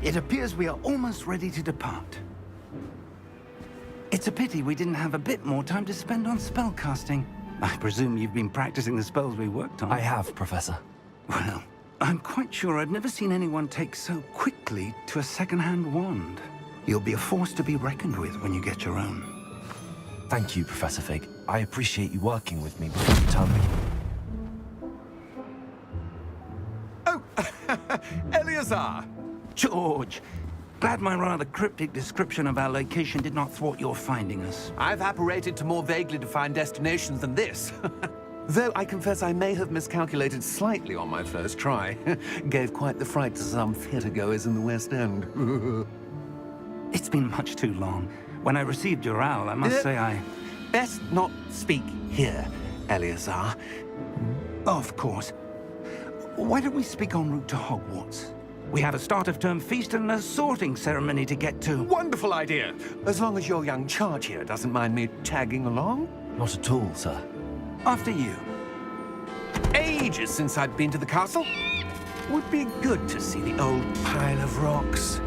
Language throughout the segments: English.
It appears we are almost ready to depart. It's a pity we didn't have a bit more time to spend on spellcasting. I presume you've been practicing the spells we worked on. I have, Professor. Well, I'm quite sure I've never seen anyone take so quickly to a second-hand wand. You'll be a force to be reckoned with when you get your own. Thank you, Professor Fig. I appreciate you working with me before the term begins. Oh, Eleazar! George, glad my rather cryptic description of our location did not thwart your finding us. I've apparated to more vaguely defined destinations than this. Though I confess I may have miscalculated slightly on my first try. Gave quite the fright to some theatre-goers in the West End. It's been much too long. When I received your owl, I must say I... Best not speak here, Eleazar. Of course. Why don't we speak en route to Hogwarts? We have a start-of-term feast and a sorting ceremony to get to. Wonderful idea! As long as your young charge here doesn't mind me tagging along. Not at all, sir. After you. Ages since I'd been to the castle. Would be good to see the old pile of rocks.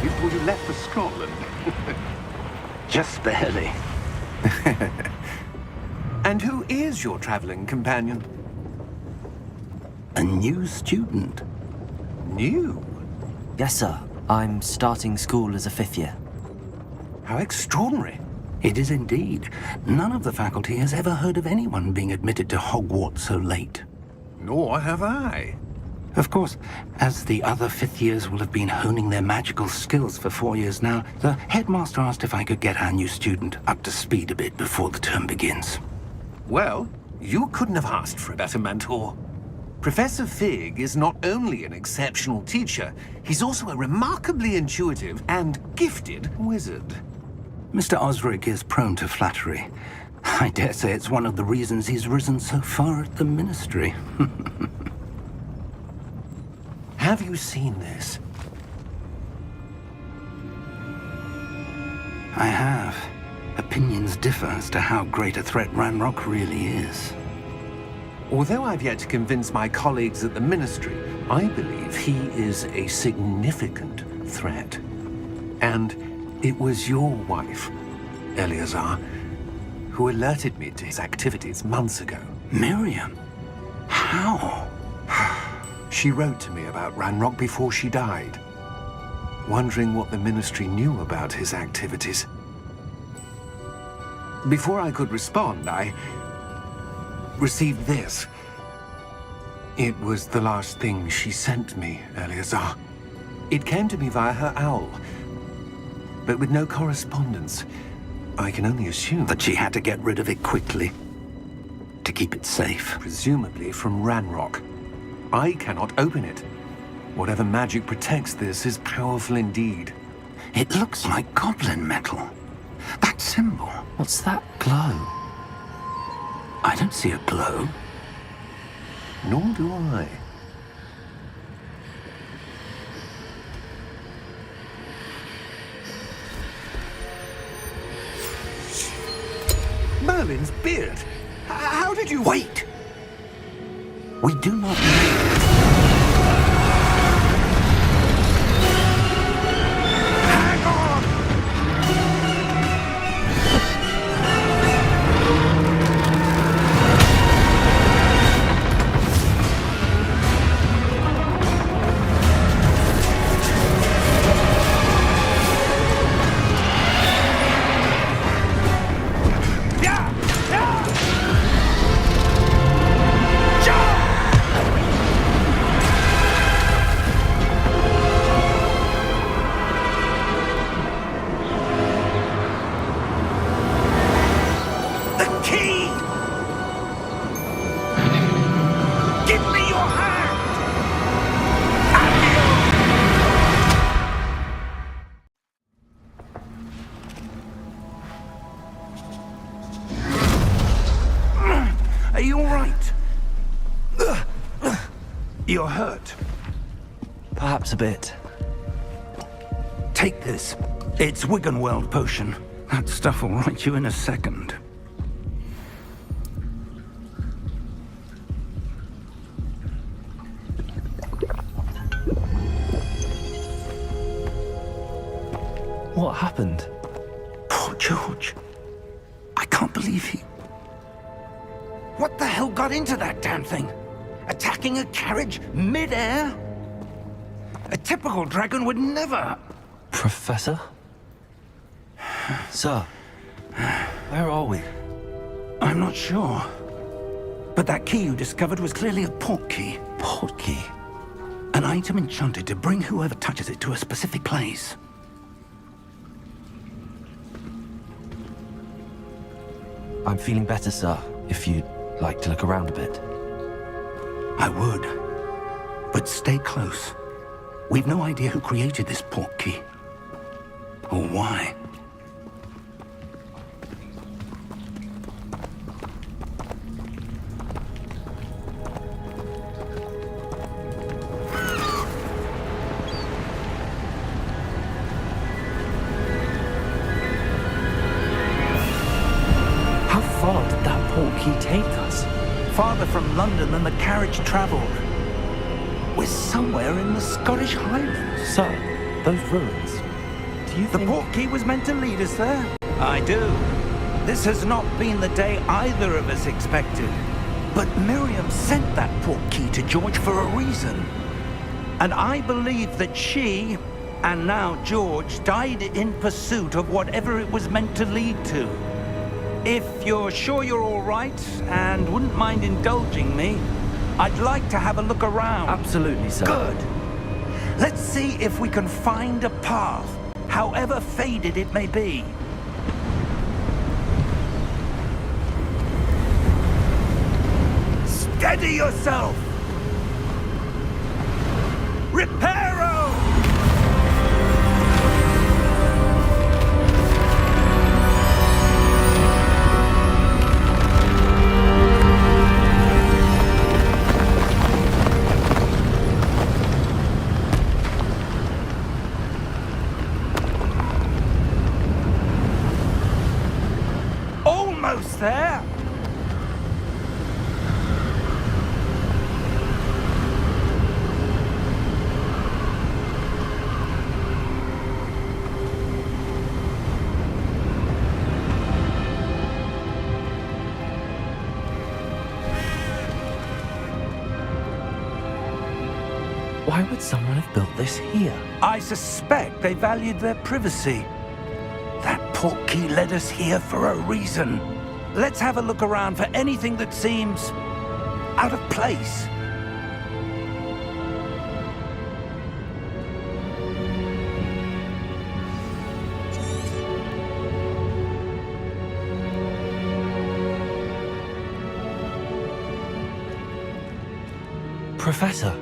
Before you left for Scotland. Just barely. And who is your traveling companion? A new student. New? Yes, sir. I'm starting school as a 5th year. How extraordinary. It is indeed. None of the faculty has ever heard of anyone being admitted to Hogwarts so late. Nor have I. Of course, as the other 5th years will have been honing their magical skills for 4 years now, the headmaster asked if I could get our new student up to speed a bit before the term begins. Well, you couldn't have asked for a better mentor. Professor Fig is not only an exceptional teacher, he's also a remarkably intuitive and gifted wizard. Mr. Osric is prone to flattery. I dare say it's one of the reasons he's risen so far at the Ministry. Have you seen this? I have. Opinions differ as to how great a threat Ranrock really is. Although I've yet to convince my colleagues at the Ministry, I believe he is a significant threat. And it was your wife, Eleazar, who alerted me to his activities months ago. Miriam? How? She wrote to me about Ranrock before she died, wondering what the Ministry knew about his activities. Before I could respond, I received this. It was the last thing she sent me, Eleazar. It came to me via her owl, but with no correspondence. I can only assume That she had to get rid of it quickly, to keep it safe. presumably from Ranrock. I cannot open it. Whatever magic protects this is powerful indeed. It looks like goblin metal. That symbol. What's that glow? I don't see a glow. Nor do I. Merlin's beard. How did you... Wait! We do not know. Hang on! You're hurt. Perhaps a bit. Take this. It's Wiggenweld potion. That stuff will right you in a second. What happened? Poor George. I can't believe he... What the hell got into that damn thing? Attacking a carriage mid-air? A typical dragon would never... Professor? Sir, where are we? I'm not sure. But that key you discovered was clearly a port key. Port key? An item enchanted to bring whoever touches it to a specific place. I'm feeling better, sir, if you'd like to look around a bit. I would. But stay close. We've no idea who created this port key. Or why. How far did that port key take us? Farther from London than the carriage traveled. We're somewhere in the Scottish Highlands. Sir, those ruins. Do you The think... port key was meant to lead us there? I do. This has not been the day either of us expected. But Miriam sent that port key to George for a reason. And I believe that she, and now George, died in pursuit of whatever it was meant to lead to. If you're sure you're all right and wouldn't mind indulging me, I'd like to have a look around. Absolutely, sir. Good. Let's see if we can find a path, however faded it may be. Steady yourself! Reparo! Almost there! Why would someone have built this here? I suspect they valued their privacy. That port key led us here for a reason. Let's have a look around for anything that seems out of place. Professor,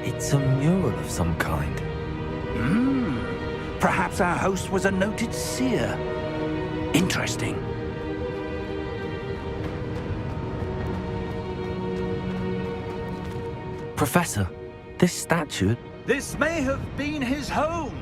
it's a mural of some kind. Perhaps our host was a noted seer. Interesting. Professor, this statue... This may have been his home.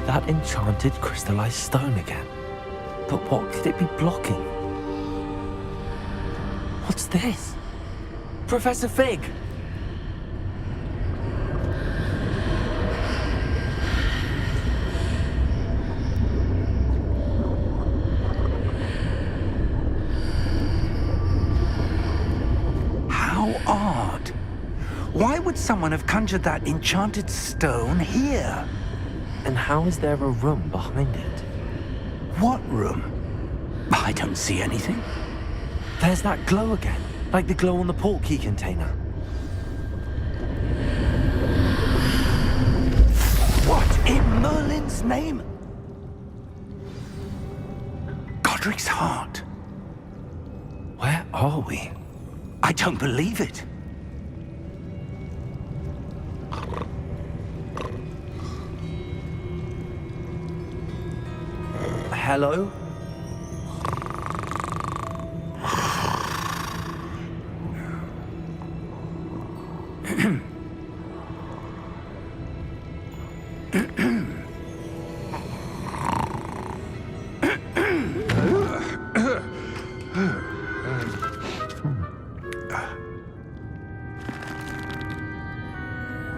That enchanted crystallized stone again. But what could it be blocking? What's this? Professor Fig! How odd. Why would someone have conjured that enchanted stone here? And how is there a room behind it? What room? I don't see anything. There's that glow again, like the glow on the port key container. What in Merlin's name? Godric's heart. Where are we? I don't believe it. Hello?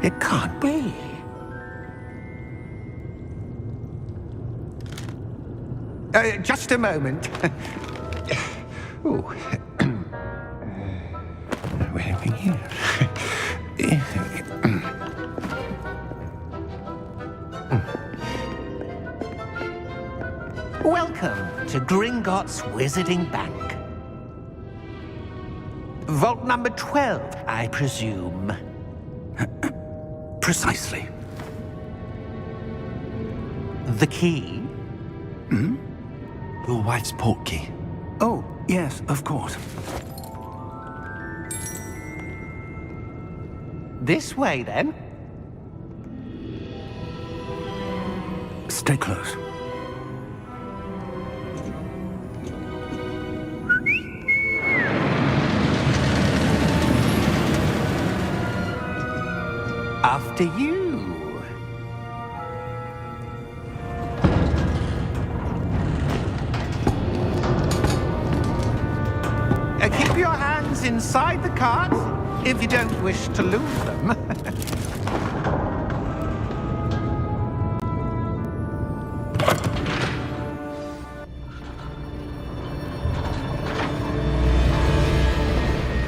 It can't be. Just a moment. Oh. Wait a minute. Welcome to Gringotts Wizarding Bank. Vault number 12, I presume. Precisely. The key? Your wife's portkey. Oh, yes, of course. This way, then. Stay close. After you. Keep your hands inside the cart if you don't wish to lose them.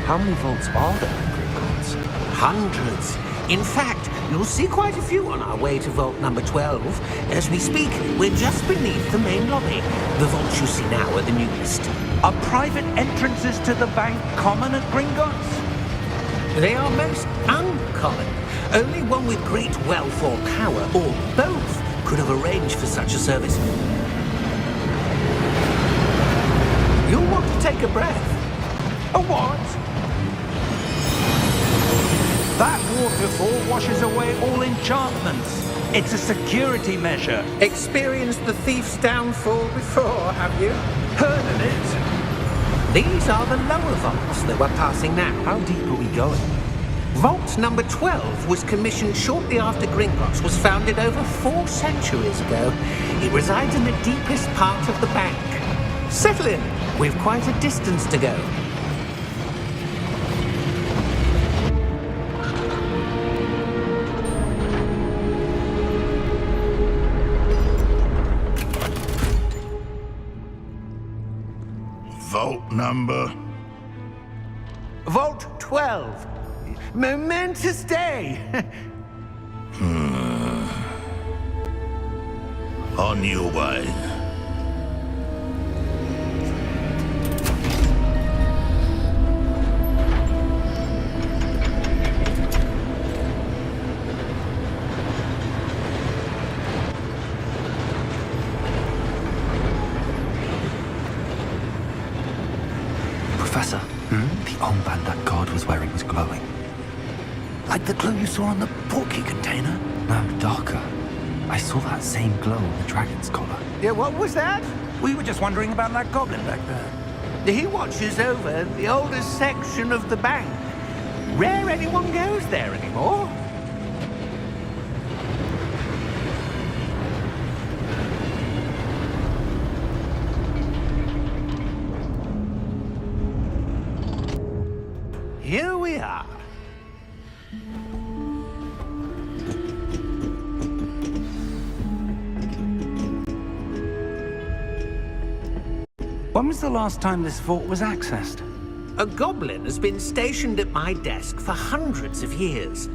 How many vaults are there in Gringotts? Hundreds. In fact, you'll see quite a few on our way to vault number 12. As we speak, we're just beneath the main lobby. The vaults you see now are the newest. Are private entrances to the bank common at Gringotts? They are most uncommon. Only one with great wealth or power, or both, could have arranged for such a service. You'll want to take a breath. A what? That waterfall washes away all enchantments. It's a security measure. Experienced the thief's downfall before, have you? Heard of it? These are the lower vaults that we're passing now. How deep are we going? Vault number 12 was commissioned shortly after Gringotts was founded over 4 centuries ago. It resides in the deepest part of the bank. Settle in. We've quite a distance to go. Vault number? Vault 12. Momentous day. On your way. Professor, the armband that guard was wearing was glowing. Like the glow you saw on the portkey container? No, darker. I saw that same glow on the dragon's collar. Yeah, what was that? We were just wondering about that goblin back there. He watches over the oldest section of the bank. Rare anyone goes there anymore. Here we are. When was the last time this vault was accessed? A goblin has been stationed at my desk for hundreds of years.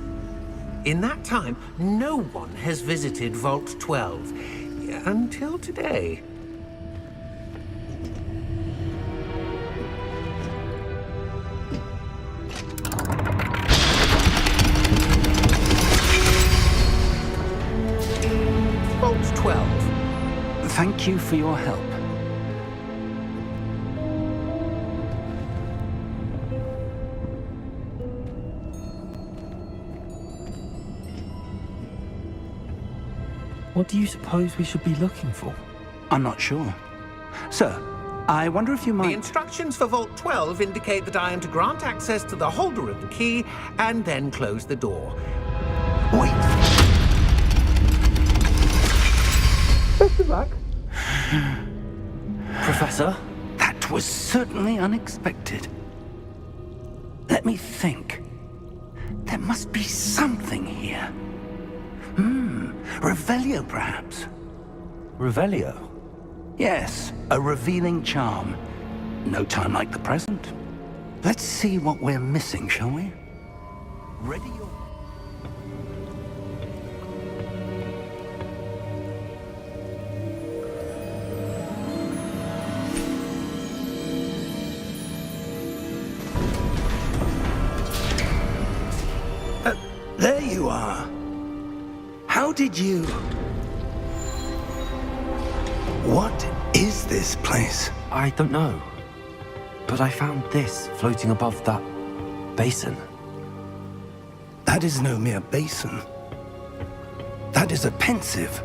In that time, no one has visited Vault 12 until today. Vault 12. Thank you for your help. What do you suppose we should be looking for? I'm not sure. Sir, I wonder if you The might... instructions for Vault 12 indicate that I am to grant access to the holder of the key and then close the door. Wait! Best of luck. Professor? That was certainly unexpected. Let me think. There must be something here. Revelio, perhaps? Revelio? Yes, a revealing charm. No time like the present. Let's see what we're missing, shall we? Ready your... There you are. How did you... What is this place? I don't know. But I found this floating above that basin. That is no mere basin. That is a pensive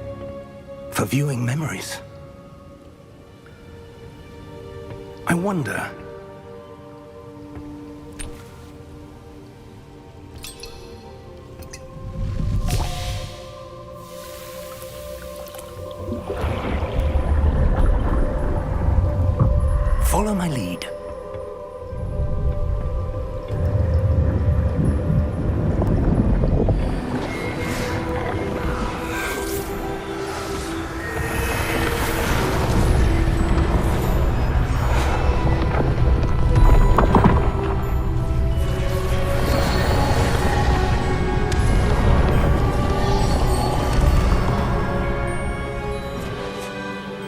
for viewing memories. I wonder... Follow my lead.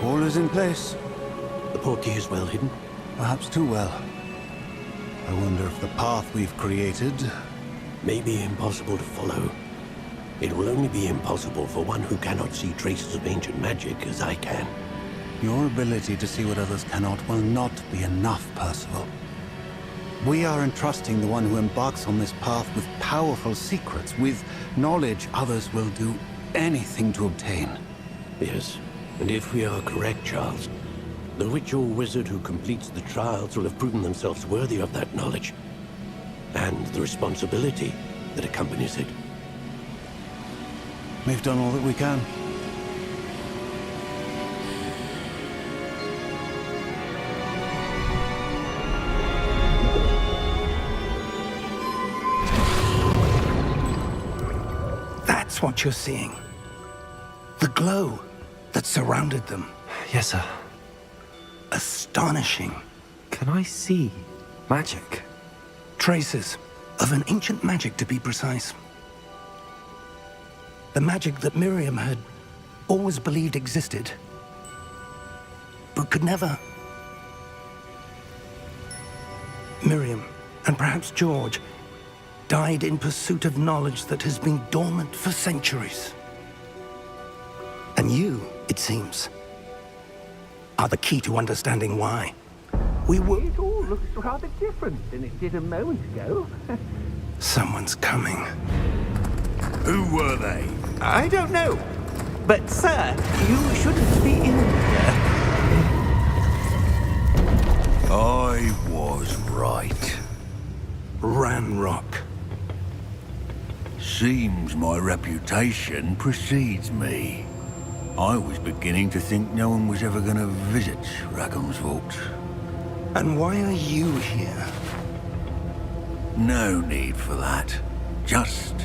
All is in place. The portkey is well hidden. Perhaps too well. I wonder if the path we've created... May be impossible to follow. It will only be impossible for one who cannot see traces of ancient magic as I can. Your ability to see what others cannot will not be enough, Percival. We are entrusting the one who embarks on this path with powerful secrets, with knowledge others will do anything to obtain. Yes, and if we are correct, Charles, the witch or wizard who completes the trials will have proven themselves worthy of that knowledge, and the responsibility that accompanies it. We've done all that we can. That's what you're seeing. The glow that surrounded them. Yes, sir. Astonishing. Can I see magic? Traces of an ancient magic, to be precise. The magic that Miriam had always believed existed, but could never. Miriam, and perhaps George, died in pursuit of knowledge that has been dormant for centuries. And you, it seems, are the key to understanding why. It all looks rather different than it did a moment ago. Someone's coming. Who were they? I don't know. But, sir, you shouldn't be in here. I was right. Ranrock. Seems my reputation precedes me. I was beginning to think no one was ever going to visit Rackham's Vault. And why are you here? No need for that. Just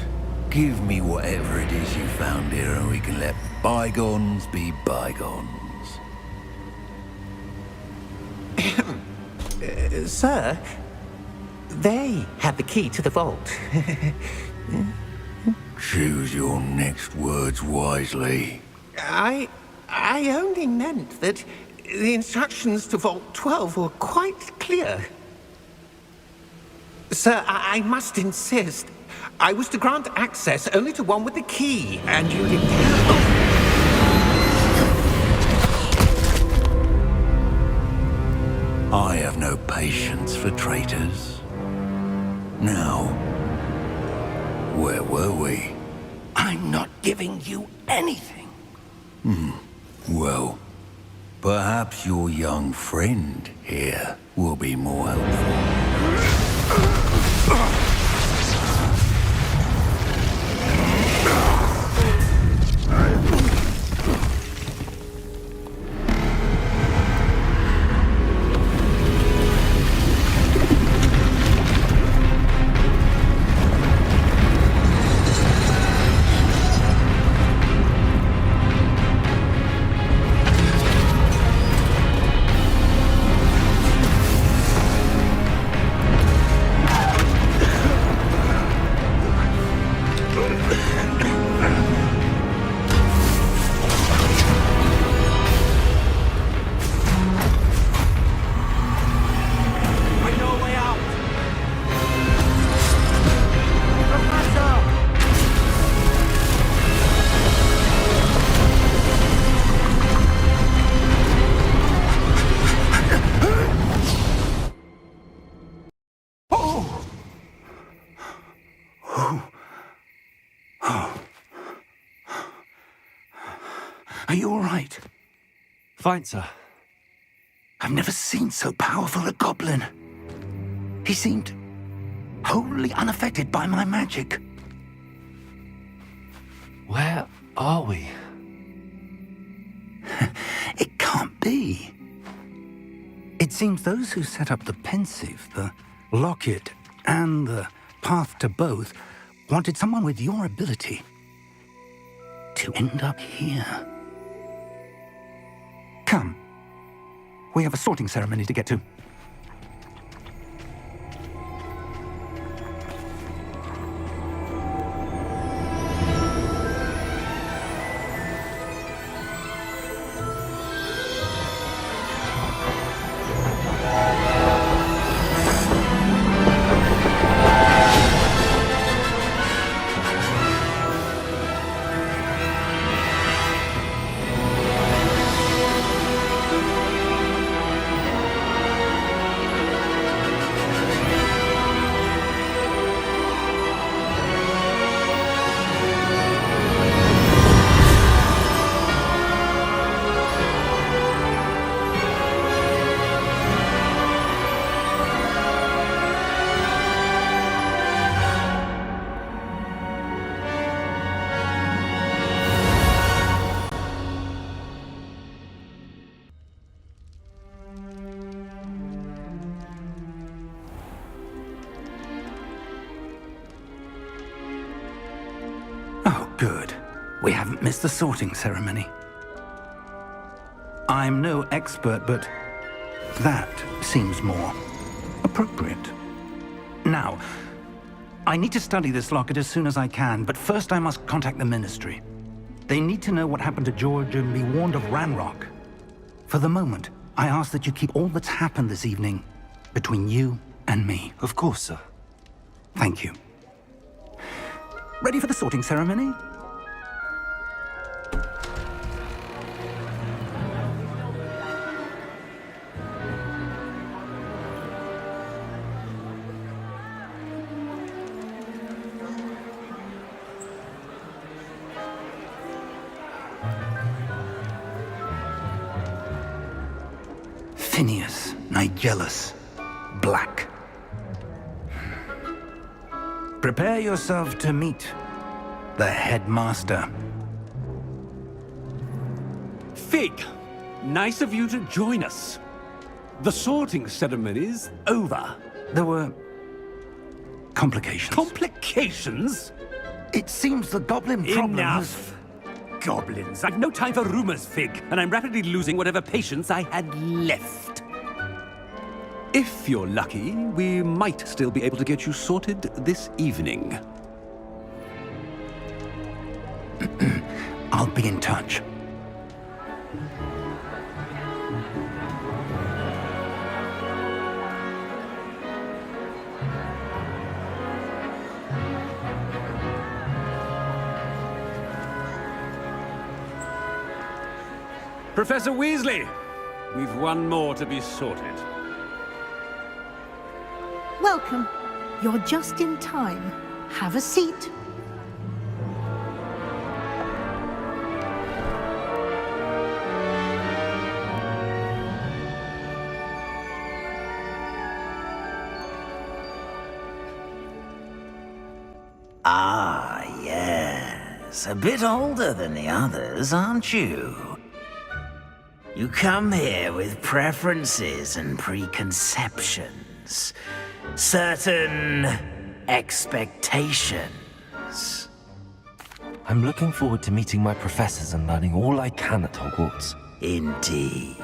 give me whatever it is you found here and we can let bygones be bygones. Sir, they have the key to the vault. Choose your next words wisely. I only meant that the instructions to Vault 12 were quite clear. Sir, I must insist. I was to grant access only to one with the key, and you didn't have... I have no patience for traitors. Now, where were we? I'm not giving you anything. Well, perhaps your young friend here will be more helpful. Are you all right? Fine, sir. I've never seen so powerful a goblin. He seemed wholly unaffected by my magic. Where are we? It can't be. It seems those who set up the pensive, the locket, and the path to both wanted someone with your ability to end up here. Come. We have a sorting ceremony to get to. Good. We haven't missed the sorting ceremony. I'm no expert, but that seems more appropriate. Now, I need to study this locket as soon as I can, but first I must contact the Ministry. They need to know what happened to George and be warned of Ranrock. For the moment, I ask that you keep all that's happened this evening between you and me. Of course, sir. Thank you. Ready for the sorting ceremony? Phineas, Nigellus, Black. Prepare yourself to meet the headmaster. Fig, nice of you to join us. The sorting ceremony's over. There were complications. Complications? It seems the goblin problem Enough. Goblins. I've no time for rumors, Fig, and I'm rapidly losing whatever patience I had left. If you're lucky, we might still be able to get you sorted this evening. I'll be in touch. Professor Weasley, we've one more to be sorted. Welcome. You're just in time. Have a seat. Ah, yes. A bit older than the others, aren't you? You come here with preferences and preconceptions. Certain expectations. I'm looking forward to meeting my professors and learning all I can at Hogwarts. Indeed.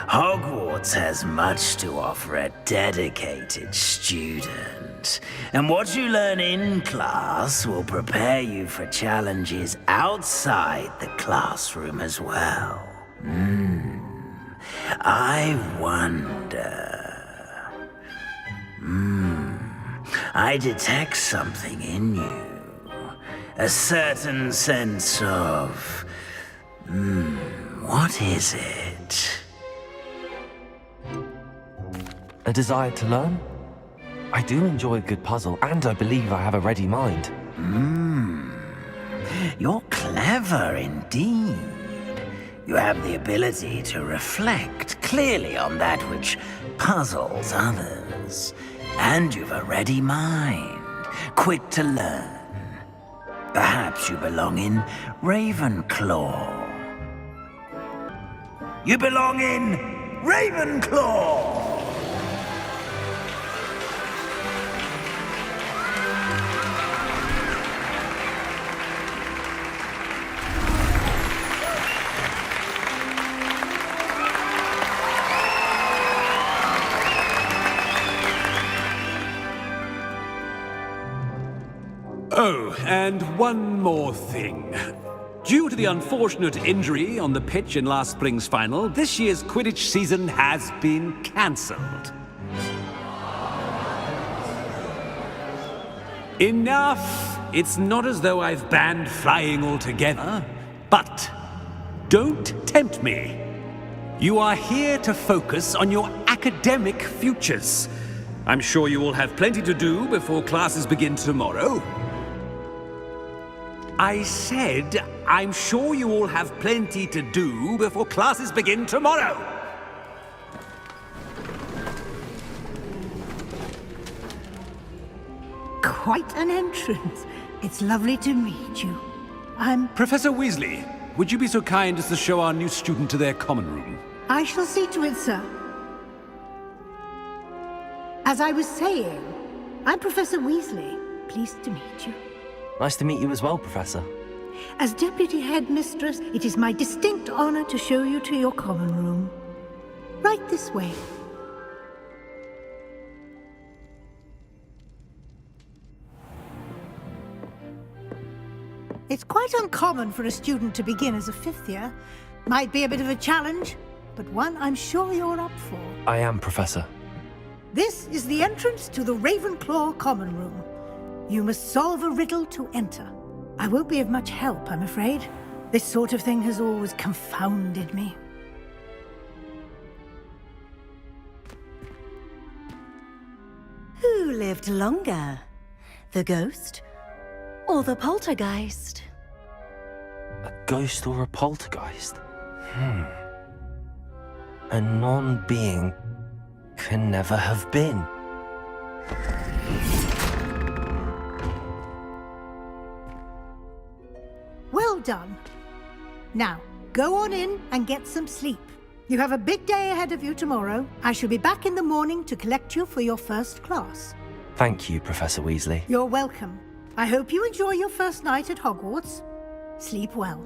Hogwarts has much to offer a dedicated student. And what you learn in class will prepare you for challenges outside the classroom as well. I wonder... I detect something in you. A certain sense of... what is it? A desire to learn? I do enjoy a good puzzle, and I believe I have a ready mind. You're clever indeed. You have the ability to reflect clearly on that which puzzles others. And you've a ready mind, quick to learn. Perhaps you belong in Ravenclaw. You belong in Ravenclaw! Oh, and one more thing. Due to the unfortunate injury on the pitch in last spring's final, this year's Quidditch season has been cancelled. Enough! It's not as though I've banned flying altogether, but don't tempt me. You are here to focus on your academic futures. I'm sure you will have plenty to do before classes begin tomorrow. I said, I'm sure you all have plenty to do before classes begin tomorrow. Quite an entrance. It's lovely to meet you. Professor Weasley, would you be so kind as to show our new student to their common room? I shall see to it, sir. As I was saying, I'm Professor Weasley. Pleased to meet you. Nice to meet you as well, Professor. As Deputy Headmistress, it is my distinct honor to show you to your common room. Right this way. It's quite uncommon for a student to begin as a fifth year. Might be a bit of a challenge, but one I'm sure you're up for. I am, Professor. This is the entrance to the Ravenclaw common room. You must solve a riddle to enter. I won't be of much help, I'm afraid. This sort of thing has always confounded me. Who lived longer? The ghost or the poltergeist? A ghost or a poltergeist? A non-being can never have been. Well done. Now, go on in and get some sleep. You have a big day ahead of you tomorrow. I shall be back in the morning to collect you for your first class. Thank you, Professor Weasley. You're welcome. I hope you enjoy your first night at Hogwarts. Sleep well.